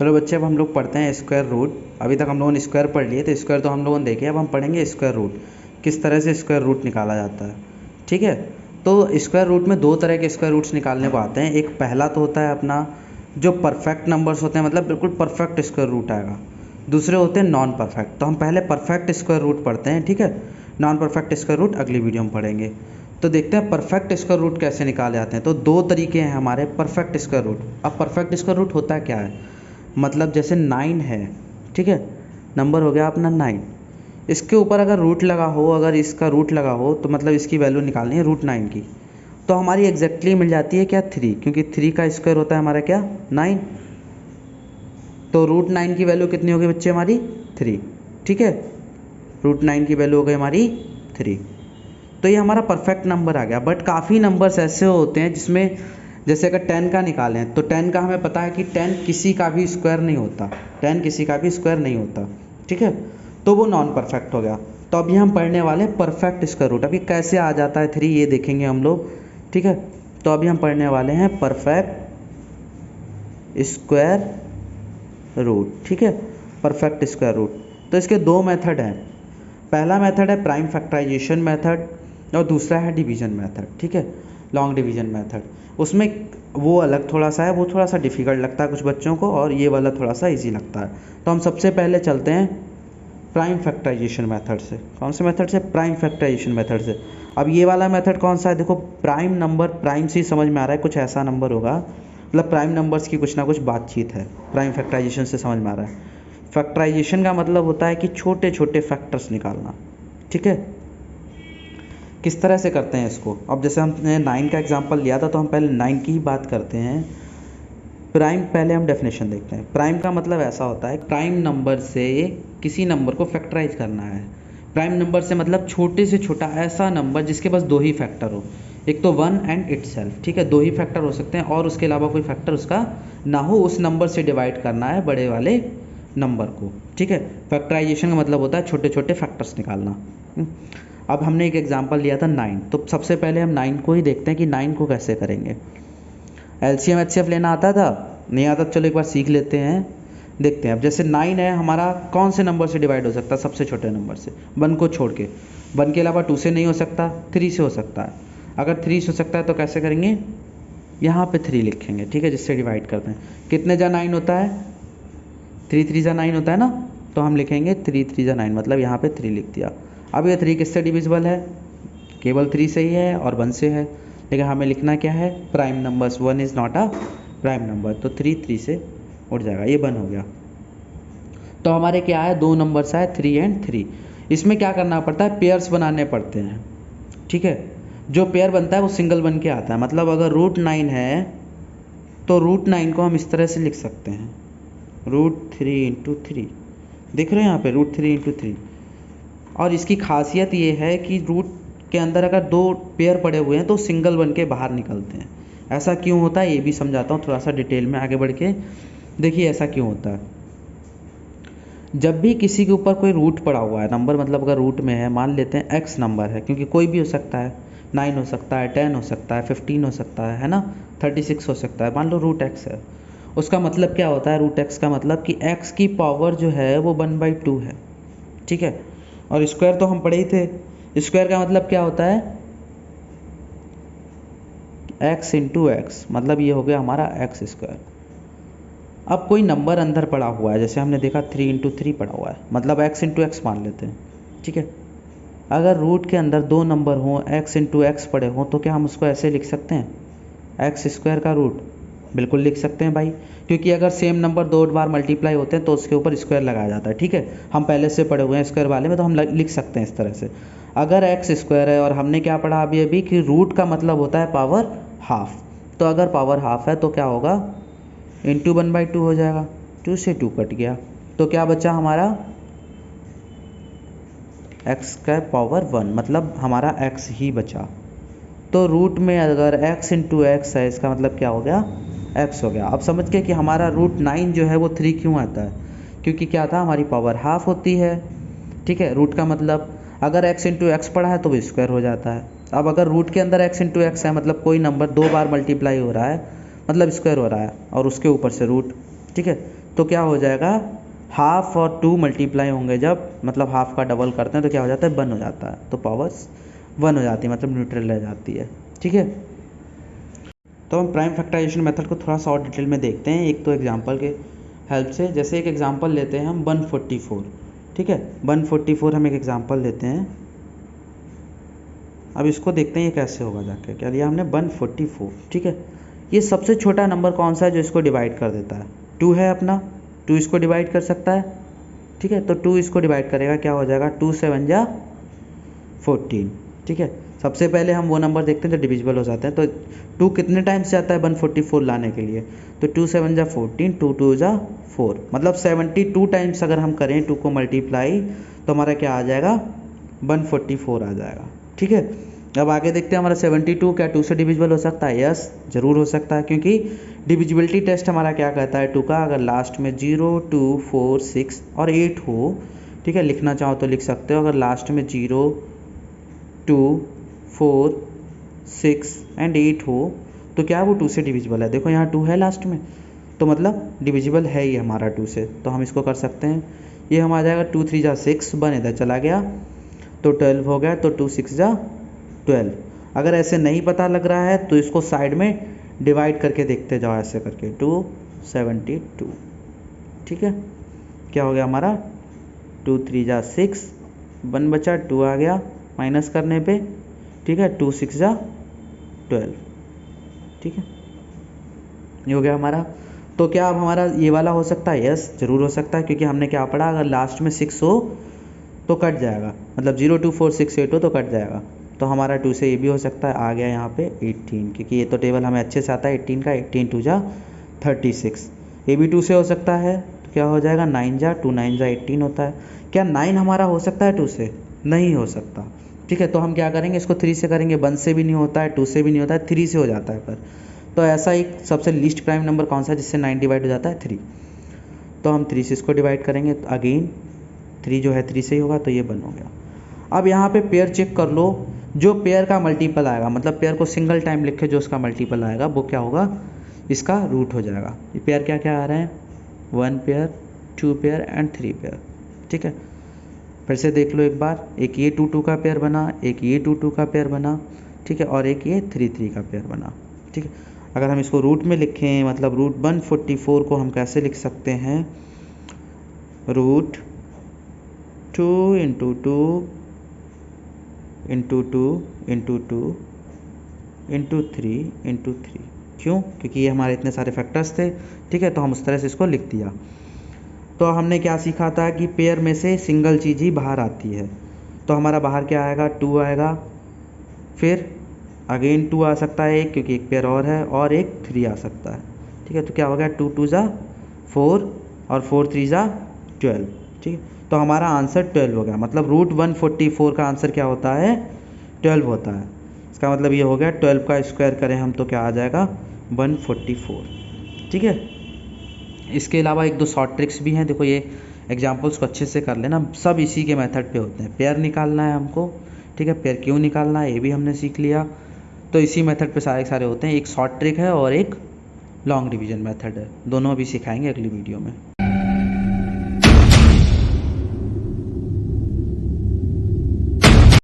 चलो बच्चे, अब हम लोग पढ़ते हैं स्क्वायर रूट। अभी तक हम लोगों ने स्क्वायर पढ़ लिए, तो स्क्वायर तो हम लोगों ने देखे, अब हम पढ़ेंगे स्क्वायर रूट, किस तरह से स्क्वायर रूट निकाला जाता है। ठीक है, तो स्क्वायर रूट में दो तरह के स्क्वायर रूट्स निकालने को आते हैं। एक पहला तो होता है अपना जो परफेक्ट नंबर्स होते हैं, मतलब बिल्कुल परफेक्ट स्क्वायर रूट आएगा। दूसरे होते हैं नॉन परफेक्ट। तो हम पहले परफेक्ट स्क्वायर रूट पढ़ते हैं, ठीक है। नॉन परफेक्ट स्क्वायर रूट अगली वीडियो में पढ़ेंगे। तो देखते हैं परफेक्ट स्क्वायर रूट कैसे निकाले जाते हैं। तो दो तरीके हैं हमारे परफेक्ट स्क्वायर रूट। अब परफेक्ट स्क्वायर रूट होता क्या है, मतलब जैसे 9 है, ठीक है, नंबर हो गया अपना 9, इसके ऊपर अगर रूट लगा हो, अगर इसका रूट लगा हो तो मतलब इसकी वैल्यू निकालनी है √9 की। तो हमारी एग्जैक्टली मिल जाती है क्या, 3, क्योंकि 3 का स्क्वायर होता है हमारा क्या, 9। तो √9 की वैल्यू कितनी होगी बच्चे, हमारी 3। ठीक है, √9 की वैल्यू हो गई हमारी 3। तो ये हमारा परफेक्ट नंबर आ गया। बट काफ़ी नंबर्स ऐसे होते हैं जिसमें, जैसे अगर 10 का निकालें तो 10 का हमें पता है कि 10 किसी का भी स्क्वायर नहीं होता, 10 किसी का भी स्क्वायर नहीं होता, ठीक है, तो वो नॉन परफेक्ट हो गया। तो अभी हम पढ़ने वाले परफेक्ट स्क्वायर रूट। अभी कैसे आ जाता है 3 ये देखेंगे हम लोग, ठीक है। तो अभी हम पढ़ने वाले हैं परफेक्ट स्क्वायर रूट, ठीक है, परफेक्ट स्क्वायर रूट। तो इसके दो मेथड हैं। पहला मेथड है प्राइम फैक्टराइजेशन मेथड और दूसरा है डिवीजन मेथड, ठीक है, लॉन्ग डिवीजन मेथड। उसमें वो अलग थोड़ा सा है, वो थोड़ा सा डिफ़िकल्ट लगता है कुछ बच्चों को, और ये वाला थोड़ा सा इजी लगता है। तो हम सबसे पहले चलते हैं प्राइम फैक्टराइजेशन मेथड से। कौन से मेथड से, प्राइम फैक्टराइजेशन मेथड से। अब ये वाला मेथड कौन सा है, देखो प्राइम नंबर, प्राइम से ही समझ में आ रहा है कुछ ऐसा नंबर होगा, मतलब प्राइम नंबर्स की कुछ ना कुछ बातचीत है। प्राइम फैक्टराइजेशन से समझ में आ रहा है। फैक्टराइजेशन का मतलब होता है कि छोटे छोटे फैक्टर्स निकालना, ठीक है। किस तरह से करते हैं इसको, अब जैसे हमने 9 का एग्जांपल लिया था, तो हम पहले 9 की ही बात करते हैं। प्राइम, पहले हम डेफिनेशन देखते हैं। प्राइम का मतलब ऐसा होता है, प्राइम नंबर से किसी नंबर को फैक्टराइज करना है। प्राइम नंबर से मतलब छोटे से छोटा ऐसा नंबर जिसके पास दो ही फैक्टर हो, एक तो 1 एंड इटसेल्फ, ठीक है, दो ही फैक्टर हो सकते हैं और उसके अलावा कोई फैक्टर उसका ना हो, उस नंबर से डिवाइड करना है बड़े वाले नंबर को, ठीक है। फैक्टराइजेशन का मतलब होता है छोटे छोटे फैक्टर्स निकालना। अब हमने एक एग्जांपल लिया था 9, तो सबसे पहले हम 9 को ही देखते हैं कि 9 को कैसे करेंगे। LCM HCF लेना आता था, नहीं आता, चलो एक बार सीख लेते हैं, देखते हैं। अब जैसे 9 है हमारा, कौन से नंबर से डिवाइड हो सकता है, सबसे छोटे नंबर से, 1 को छोड़ के। 1 के अलावा 2 से नहीं हो सकता, 3 से हो सकता है। अगर 3 से हो सकता है तो कैसे करेंगे, यहाँ पे 3 लिखेंगे, ठीक है, जिससे डिवाइड करते हैं। कितने जा 9 होता है, 3 3 जा 9 होता है ना, तो हम लिखेंगे 3 3 जा 9, मतलब यहाँ पे 3 लिख दिया। अब ये 3 किससे डिविजिबल है, केवल 3 से ही है और 1 से है, लेकिन हमें लिखना क्या है, prime numbers, 1 is not a prime number, तो 3 3 से उठ जाएगा, ये 1 हो गया। तो हमारे क्या है, दो नंबर्स आए 3 एंड 3। इसमें क्या करना पड़ता है, पेयर्स बनाने पड़ते हैं, ठीक है। जो पेयर बनता है वो सिंगल बन के आता है, मतलब अगर √9 है तो √9 को हम इस तरह से लिख सकते हैं, √3 × 3, देख रहे हैं यहाँ पे √3 × 3। और इसकी खासियत ये है कि रूट के अंदर अगर दो पेयर पड़े हुए हैं तो सिंगल बन के बाहर निकलते हैं। ऐसा क्यों होता है ये भी समझाता हूँ थोड़ा सा डिटेल में आगे बढ़ के। देखिए ऐसा क्यों होता है, जब भी किसी के ऊपर कोई रूट पड़ा हुआ है, नंबर मतलब अगर रूट में है, मान लेते हैं x नंबर है, क्योंकि कोई भी हो सकता है, 9 हो सकता है, 10 हो सकता है, 15 हो सकता है ना, 36 हो सकता है, मान लो √x है। उसका मतलब क्या होता है, √x का मतलब कि x की पावर जो है वो 1/2 है, ठीक है। और स्क्वायर तो हम पढ़े ही थे, स्क्वायर का मतलब क्या होता है, x × x, मतलब ये हो गया हमारा x²। अब कोई नंबर अंदर पड़ा हुआ है, जैसे हमने देखा 3 × 3 पड़ा हुआ है, मतलब x × x मान लेते हैं, ठीक है। अगर रूट के अंदर दो नंबर हों, x × x पड़े हों, तो क्या हम उसको ऐसे लिख सकते हैं, x² का रूट, बिल्कुल लिख सकते हैं भाई, क्योंकि अगर सेम नंबर दो बार मल्टीप्लाई होते हैं तो उसके ऊपर स्क्वायर लगाया जाता है, ठीक है। हम पहले से पढ़े हुए हैं स्क्वायर वाले में, तो हम लिख सकते हैं इस तरह से। अगर x² है और हमने क्या पढ़ा अभी अभी कि रूट का मतलब होता है पावर हाफ, तो अगर पावर हाफ है तो क्या होगा, इंटू 1/2 हो जाएगा, 2 से 2 कट गया, तो क्या बचा हमारा x² पावर 1, मतलब हमारा x ही बचा। तो रूट में अगर x × x है, इसका मतलब क्या हो गया, x हो गया। अब समझ के कि हमारा √9 जो है वो 3 क्यों आता है, क्योंकि क्या था, हमारी पावर हाफ होती है, ठीक है। रूट का मतलब अगर x × x पड़ा है तो वो स्क्वायर हो जाता है। अब अगर रूट के अंदर x × x है, मतलब कोई नंबर दो बार मल्टीप्लाई हो रहा है, मतलब स्क्वायर हो रहा है, और उसके ऊपर से रूट, ठीक है, तो क्या हो जाएगा, हाफ और 2 मल्टीप्लाई होंगे जब, मतलब हाफ का डबल करते हैं तो क्या हो जाता है, 1 हो जाता है, तो पावर्स 1 हो जाती है, मतलब न्यूट्रल रह जाती है। ठीक है, तो हम प्राइम फैक्टराइजेशन मेथड को थोड़ा सा और डिटेल में देखते हैं, एक तो एग्जांपल के हेल्प से। जैसे एक एग्जांपल लेते हैं हम 144, ठीक है, 144 हम एक एग्जांपल लेते हैं। अब इसको देखते हैं ये कैसे होगा, जाके क्या लिया हमने 144, ठीक है। ये सबसे छोटा नंबर कौन सा है जो इसको डिवाइड कर देता है, 2 है अपना, 2 इसको डिवाइड कर सकता है, ठीक है, तो 2 इसको डिवाइड करेगा, क्या हो जाएगा, 2 7 जा 14, ठीक है। सबसे पहले हम वो नंबर देखते हैं जो डिविजिबल हो जाते हैं, तो 2 कितने टाइम्स जाता है 144 लाने के लिए, तो 2 7 जा 14, 2 2 जा 4, मतलब 72 टाइम्स अगर हम करें 2 को मल्टीप्लाई तो हमारा क्या आ जाएगा, 144 आ जाएगा, ठीक है। अब आगे देखते हैं हमारा 72 क्या 2 से डिविजिबल हो सकता है, यस ज़रूर हो सकता है, क्योंकि डिविजिबिलिटी टेस्ट हमारा क्या कहता है 2 का, अगर लास्ट में 0 2 4 6 और 8 हो, ठीक है, लिखना चाहो तो लिख सकते हो, अगर लास्ट में 0 2 4 6 एंड 8 हो तो क्या वो 2 से डिविजिबल है, देखो यहाँ 2 है लास्ट में, तो मतलब डिविजिबल है ये हमारा 2 से, तो हम इसको कर सकते हैं। ये हम आ जाएगा 2 3 जा 6, 1 इधर चला गया तो 12 हो गया, तो 2 6 जा 12। अगर ऐसे नहीं पता लग रहा है तो इसको साइड में डिवाइड करके देखते जाओ, ऐसे करके 272, ठीक है, क्या हो गया हमारा 2 3 जा 6, 1 बचा, 2 आ गया माइनस करने पे, ठीक है, 2 6 जा 12, ठीक है, ये हो गया हमारा। तो क्या अब हमारा ये वाला हो सकता है, यस ज़रूर हो सकता है, क्योंकि हमने क्या पढ़ा, अगर लास्ट में 6 हो तो कट जाएगा, मतलब 0 2 4 6 8 हो तो कट जाएगा, तो हमारा 2 से ये भी हो सकता है, आ गया यहाँ पे 18, क्योंकि ये तो टेबल हमें अच्छे से आता है 18 का, 18 2 जा 36, ये भी 2 से हो सकता है, तो क्या हो जाएगा 9 जा 2 9 जा 18 होता है। क्या 9 हमारा हो सकता है 2 से, नहीं हो सकता, ठीक है, तो हम क्या करेंगे, इसको 3 से करेंगे, 1 से भी नहीं होता है, 2 से भी नहीं होता है, 3 से हो जाता है पर, तो ऐसा एक सबसे लीस्ट प्राइम नंबर कौन सा है जिससे 9 डिवाइड हो जाता है, 3, तो हम 3 से इसको डिवाइड करेंगे, तो अगेन 3 जो है 3 से ही होगा, तो ये 1 हो गया। अब यहाँ पे पेयर चेक कर लो, जो पेयर का मल्टीपल आएगा, मतलब पेयर को सिंगल टाइम लिखे जो उसका मल्टीपल आएगा वो क्या होगा, इसका रूट हो जाएगा। ये पेयर क्या क्या आ रहे हैं, 1 पेयर 2 पेयर एंड 3 पेयर, ठीक है। फिर से देख लो एक बार, एक ये 2 2 का पेयर बना, एक ये 2 2 का पेयर बना, ठीक है, और एक ये 3 3 का पेयर बना, ठीक है। अगर हम इसको रूट में लिखें, मतलब रूट 144 को हम कैसे लिख सकते हैं, root 2 into 2 into 2 into 2 into 3 into 3, क्यों, क्योंकि ये हमारे इतने सारे फैक्टर्स थे, ठीक है, तो हम उस तरह से इसको लिख दिया। तो हमने क्या सीखा था कि पेयर में से सिंगल चीज़ ही बाहर आती है, तो हमारा बाहर क्या आएगा, 2 आएगा, फिर अगेन 2 आ सकता है एक, क्योंकि एक पेयर और है, और एक 3 आ सकता है, ठीक है, तो क्या हो गया 2 2 जा 4 और 4 3 जा 12, ठीक है, तो हमारा आंसर 12 हो गया, मतलब रूट 144 का आंसर क्या होता है, 12 होता है। इसका मतलब ये हो गया 12 का स्क्वायर करें हम तो क्या आ जाएगा 144, ठीक है। इसके अलावा एक दो शॉर्ट ट्रिक्स भी हैं, देखो ये एग्जांपल्स को अच्छे से कर लेना, सब इसी के मेथड पे होते हैं। पेयर निकालना है हमको, ठीक है, पेयर क्यों निकालना है ये भी हमने सीख लिया, तो इसी मेथड पे सारे होते हैं। एक शॉर्ट ट्रिक है और एक लॉन्ग डिवीजन मेथड है, दोनों अभी सिखाएंगे अगली वीडियो में।